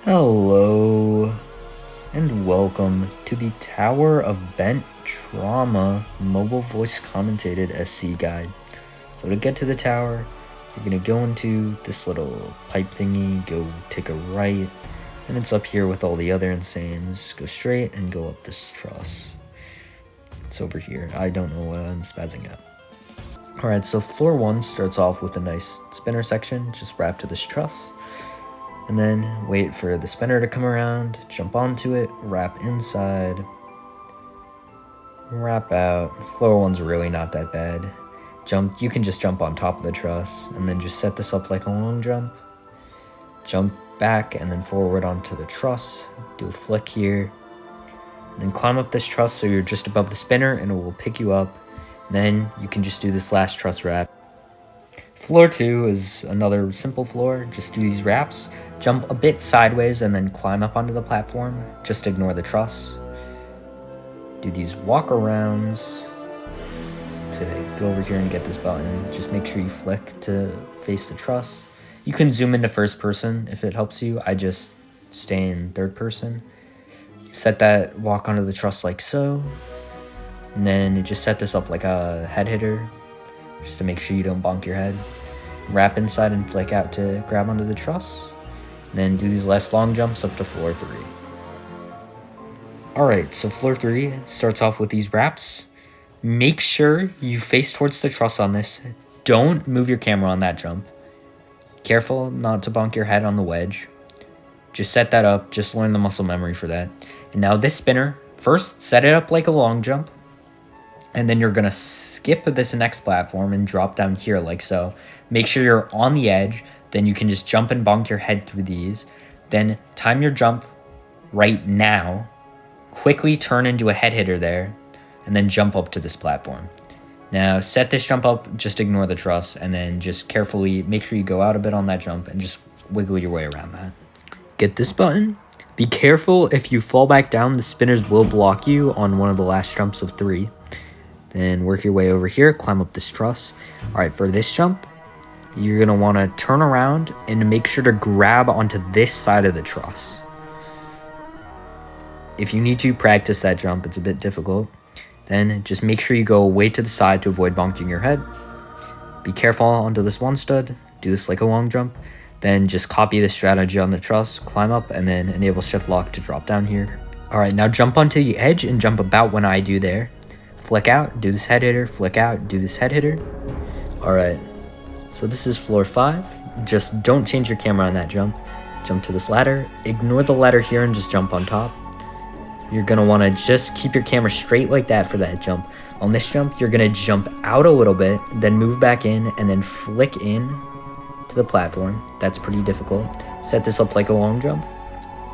Hello, and welcome to the Tower of Bent Trauma mobile voice commentated SC guide. So to get to the tower, you're going to go into this little pipe thingy, go take a right, and it's up here with all the other insanes. Just go straight and go up this truss. It's over here. I don't know what I'm spazzing at. Alright, so floor 1 starts off with a nice spinner section, just wrap to this truss. And then wait for the spinner to come around, jump onto it, wrap inside, wrap out. Floor 1's really not that bad. You can just jump on top of the truss and then just set this up like a long jump. Jump back and then forward onto the truss, do a flick here. And then climb up this truss so you're just above the spinner and it will pick you up. Then you can just do this last truss wrap. Floor 2 is another simple floor, just do these wraps. Jump a bit sideways and then climb up onto the platform. Just ignore the truss. Do these walk arounds to go over here and get this button. Just make sure you flick to face the truss. You can zoom into first person if it helps you. I just stay in third person. Set that walk onto the truss like so. And then just set this up like a head hitter, just to make sure you don't bonk your head. Wrap inside and flick out to grab onto the truss. Then do these last long jumps up to floor 3. Alright, so floor 3 starts off with these wraps. Make sure you face towards the truss on this. Don't move your camera on that jump. Careful not to bonk your head on the wedge. Just set that up, just learn the muscle memory for that. And now this spinner, first set it up like a long jump. And then you're going to skip this next platform and drop down here like so. Make sure you're on the edge. Then you can just jump and bonk your head through these. Then time your jump right now. Quickly turn into a head hitter there. And then jump up to this platform. Now set this jump up, just ignore the truss. And then just carefully make sure you go out a bit on that jump and just wiggle your way around that. Get this button. Be careful if you fall back down, the spinners will block you on one of the last jumps of 3. Then work your way over here, climb up this truss. Alright, for this jump, you're going to want to turn around and make sure to grab onto this side of the truss. If you need to practice that jump, it's a bit difficult. Then just make sure you go way to the side to avoid bonking your head. Be careful onto this one stud. Do this like a long jump. Then just copy this strategy on the truss, climb up, and then enable shift lock to drop down here. Alright, now jump onto the edge and jump about when I do there. Flick out, do this head hitter, flick out, do this head hitter. Alright, so this is floor 5. Just don't change your camera on that jump. Jump to this ladder, ignore the ladder here and just jump on top. You're going to want to just keep your camera straight like that for that jump. On this jump, you're going to jump out a little bit, then move back in, and then flick in to the platform. That's pretty difficult. Set this up like a long jump.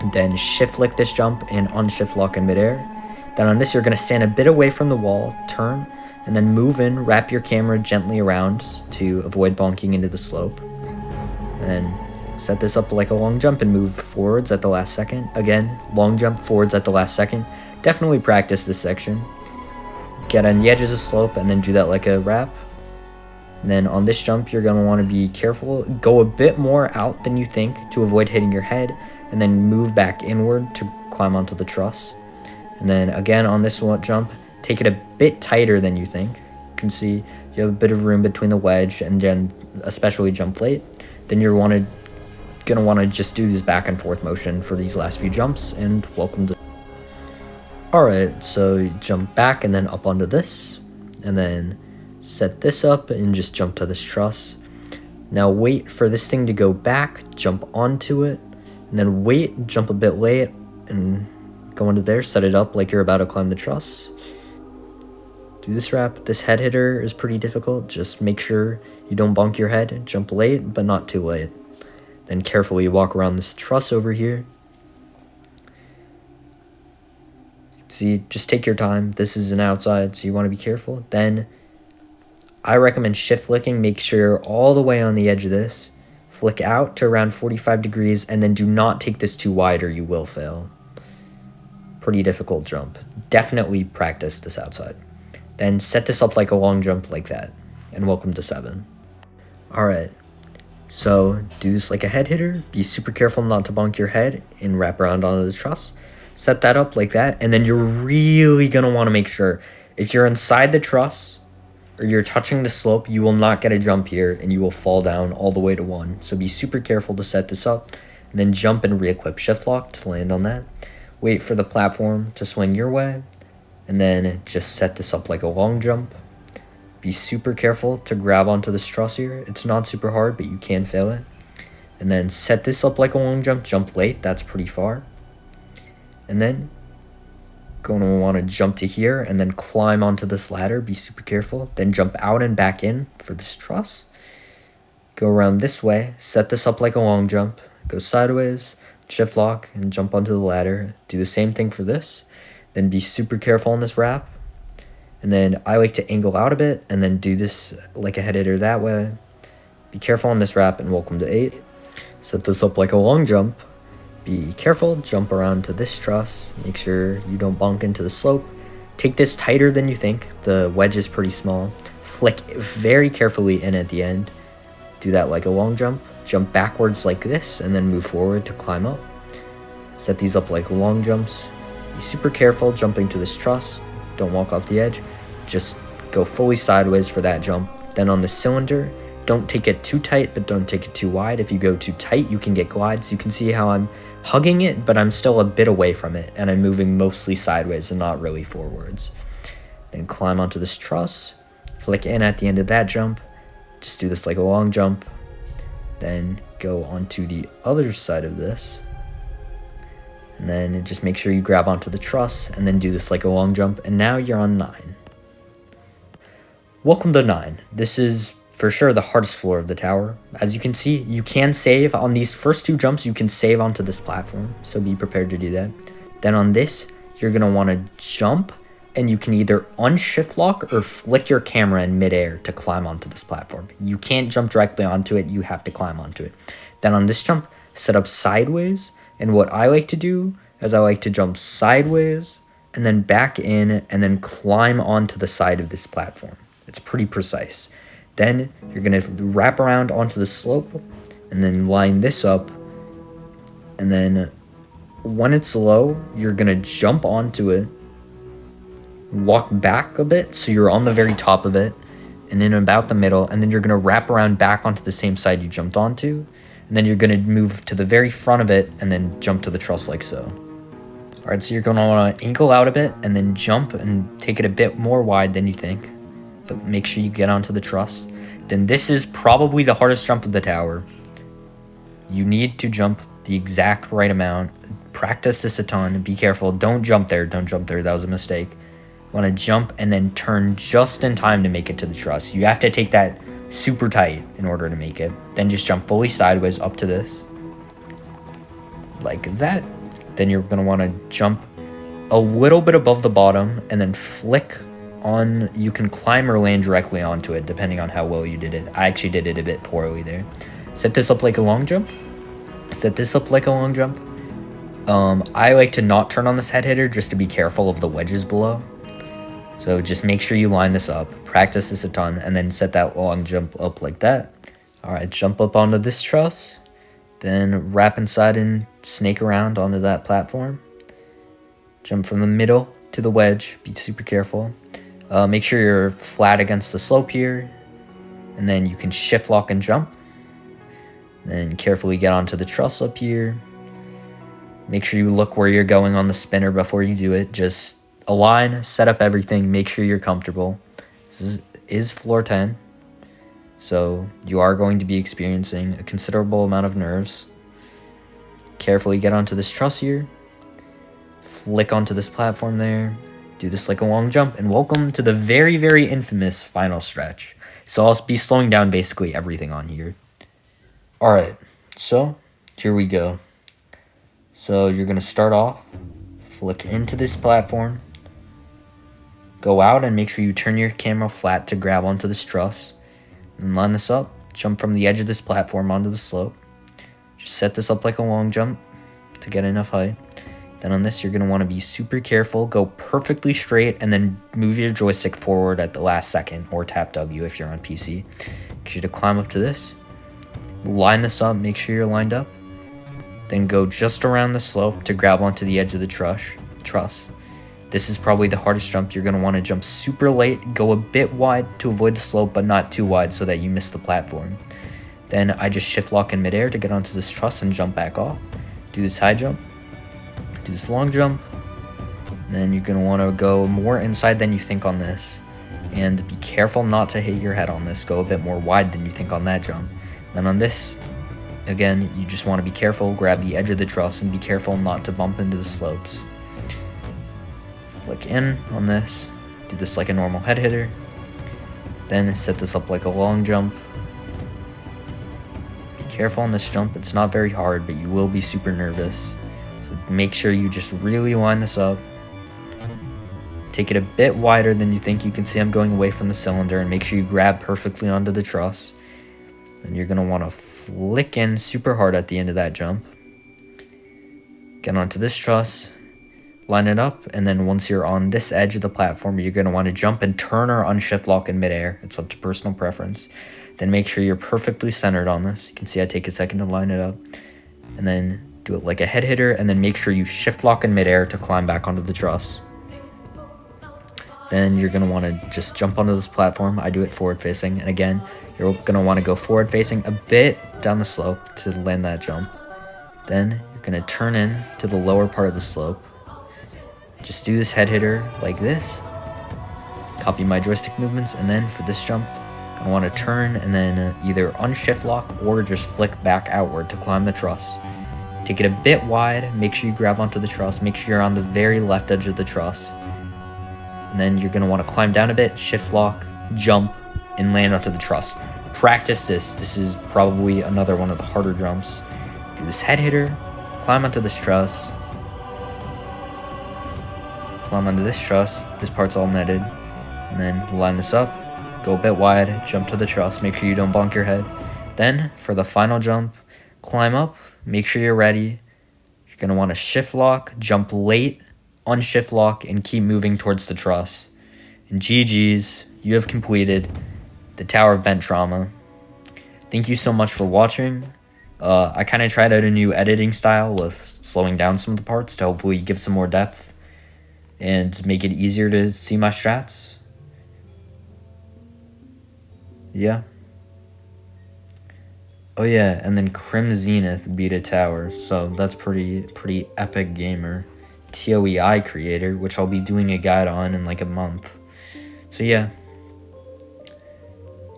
And then shift flick this jump and unshift lock in midair. Then on this, you're going to stand a bit away from the wall, turn, and then move in, wrap your camera gently around to avoid bonking into the slope. And then set this up like a long jump and move forwards at the last second. Again, long jump forwards at the last second. Definitely practice this section. Get on the edges of the slope and then do that like a wrap. And then on this jump, you're going to want to be careful. Go a bit more out than you think to avoid hitting your head. And then move back inward to climb onto the truss. And then again on this one jump, take it a bit tighter than you think. You can see you have a bit of room between the wedge and then especially jump late. Then you're gonna want to just do this back and forth motion for these last few jumps, and welcome to. Alright, so you jump back and then up onto this, and then set this up and just jump to this truss. Now wait for this thing to go back, jump onto it, and then wait, jump a bit late, and go into there, set it up like you're about to climb the truss. Do this wrap. This head hitter is pretty difficult. Just make sure you don't bonk your head. Jump late, but not too late. Then carefully walk around this truss over here. See, just take your time. This is an outside, so you want to be careful. Then I recommend shift flicking. Make sure you're all the way on the edge of this. Flick out to around 45 degrees, and then do not take this too wide or you will fail. Pretty difficult jump. Definitely practice this outside. Then set this up like a long jump like that. And welcome to 7. Alright. So do this like a head hitter. Be super careful not to bonk your head and wrap around onto the truss. Set that up like that, and then you're really gonna want to make sure if you're inside the truss or you're touching the slope, you will not get a jump here and you will fall down all the way to 1. So be super careful to set this up, and then jump and re-equip shift lock to land on that. Wait for the platform to swing your way, and then just set this up like a long jump. Be super careful to grab onto this truss here. It's not super hard, but you can fail it. And then set this up like a long jump. Jump late, that's pretty far. And then going to want to jump to here and then climb onto this ladder. Be super careful. Then jump out and back in for this truss. Go around this way. Set this up like a long jump. Go sideways, shift lock, and jump onto the ladder. Do the same thing for this. Then be super careful on this wrap. And then I like to angle out a bit and then do this like a head hitter that way. Be careful on this wrap, and welcome to 8. Set this up like a long jump. Be careful, jump around to this truss. Make sure you don't bonk into the slope. Take this tighter than you think. The wedge is pretty small. Flick very carefully in at the end. Do that like a long jump. Jump backwards like this and then move forward to climb up. Set these up like long jumps. Be super careful jumping to this truss. Don't walk off the edge. Just go fully sideways for that jump. Then on the cylinder, don't take it too tight, but don't take it too wide. If you go too tight, you can get glides. You can see how I'm hugging it, but I'm still a bit away from it, and I'm moving mostly sideways and not really forwards. Then climb onto this truss, flick in at the end of that jump. Just do this like a long jump. Then go onto the other side of this. And then just make sure you grab onto the truss and then do this like a long jump. And now you're on 9. Welcome to 9. This is for sure the hardest floor of the tower. As you can see, you can save on these first 2 jumps. You can save onto this platform, so be prepared to do that. Then on this, you're going to want to jump, and you can either unshift lock or flick your camera in midair to climb onto this platform. You can't jump directly onto it. You have to climb onto it. Then on this jump, set up sideways, and what I like to do is I like to jump sideways and then back in and then climb onto the side of this platform. It's pretty precise. Then you're going to wrap around onto the slope and then line this up. And then when it's low, you're going to jump onto it, walk back a bit so you're on the very top of it, and then about the middle. And then you're going to wrap around back onto the same side you jumped onto. And then you're going to move to the very front of it and then jump to the truss like so. All right, so you're going to want to ankle out a bit and then jump and take it a bit more wide than you think. But make sure you get onto the truss. Then this is probably the hardest jump of the tower. You need to jump the exact right amount. Practice this a ton. Be careful. Don't jump there. Don't jump there. That was a mistake. You want to jump and then turn just in time to make it to the truss. You have to take that super tight in order to make it. Then just jump fully sideways up to this. Like that. Then you're going to want to jump a little bit above the bottom and then flick on. You can climb or land directly onto it depending on how well you did it. I actually did it a bit poorly there. Set this up like a long jump. Set this up like a long jump. I like to not turn on this head hitter just to be careful of the wedges below. So just make sure you line this up, practice this a ton, and then set that long jump up like that. All right, jump up onto this truss, then wrap inside and snake around onto that platform. Jump from the middle to the wedge, be super careful. Make sure you're flat against the slope here, and then you can shift lock and jump. Then carefully get onto the truss up here. Make sure you look where you're going on the spinner before you do it. Just align, set up everything, make sure you're comfortable. This is floor 10, so you are going to be experiencing a considerable amount of nerves. Carefully get onto this truss here, flick onto this platform there, do this like a long jump, and welcome to the very, very infamous final stretch. So I'll be slowing down basically everything on here. Alright, so here we go. So you're going to start off, flick into this platform, go out and make sure you turn your camera flat to grab onto this truss. And line this up, jump from the edge of this platform onto the slope. Just set this up like a long jump to get enough height. Then on this, you're going to want to be super careful, go perfectly straight, and then move your joystick forward at the last second, or tap W if you're on PC. Get you to climb up to this. line this up, make sure you're lined up. Then go just around the slope to grab onto the edge of the truss. This is probably the hardest jump. You're going to want to jump super late, go a bit wide to avoid the slope, but not too wide so that you miss the platform. Then I just shift lock in midair to get onto this truss and jump back off. Do this high jump, do this long jump, and then you're going to want to go more inside than you think on this. And be careful not to hit your head on this. Go a bit more wide than you think on that jump. Then on this, again, you just want to be careful, grab the edge of the truss, and be careful not to bump into the slopes. Flick in on this, do this like a normal head hitter, then set this up like a long jump. Be careful on this jump, it's not very hard, but you will be super nervous. So make sure you just really line this up. Take it a bit wider than you think. You can see I'm going away from the cylinder, and make sure you grab perfectly onto the truss. And you're going to want to flick in super hard at the end of that jump. Get onto this truss, line it up, and then once you're on this edge of the platform, you're going to want to jump and turn or unshift lock in midair. It's up to personal preference. Then make sure you're perfectly centered on this. You can see I take a second to line it up. And then do it like a head hitter, and then make sure you shift lock in midair to climb back onto the truss. Then you're going to want to just jump onto this platform. I do it forward facing. And again, you're going to want to go forward facing a bit down the slope to land that jump. Then you're going to turn in to the lower part of the slope. Just do this head hitter like this. Copy my joystick movements, and then for this jump, I'm gonna want to turn and then either unshift lock or just flick back outward to climb the truss. Take it a bit wide, make sure you grab onto the truss, make sure you're on the very left edge of the truss. And then you're gonna want to climb down a bit, shift lock, jump, and land onto the truss. Practice this. This is probably another one of the harder jumps. Do this head hitter, climb onto this truss, climb onto this truss, this part's all netted, and then line this up, go a bit wide, jump to the truss, make sure you don't bonk your head. Then, for the final jump, climb up, make sure you're ready. You're going to want to shift lock, jump late, unshift lock, and keep moving towards the truss. And GG's, you have completed the Tower of Bent Trauma. Thank you so much for watching. I kind of tried out a new editing style with slowing down some of the parts to hopefully give some more depth and make it easier to see my strats. Yeah. Oh yeah, and then Crim Zenith beat a tower, so that's pretty epic gamer. TOEI creator, which I'll be doing a guide on in like a month. So yeah.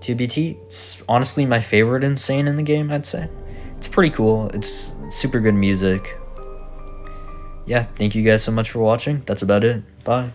TBT, it's honestly my favorite insane in the game, I'd say. It's pretty cool. It's super good music. Yeah, thank you guys so much for watching. That's about it. Bye.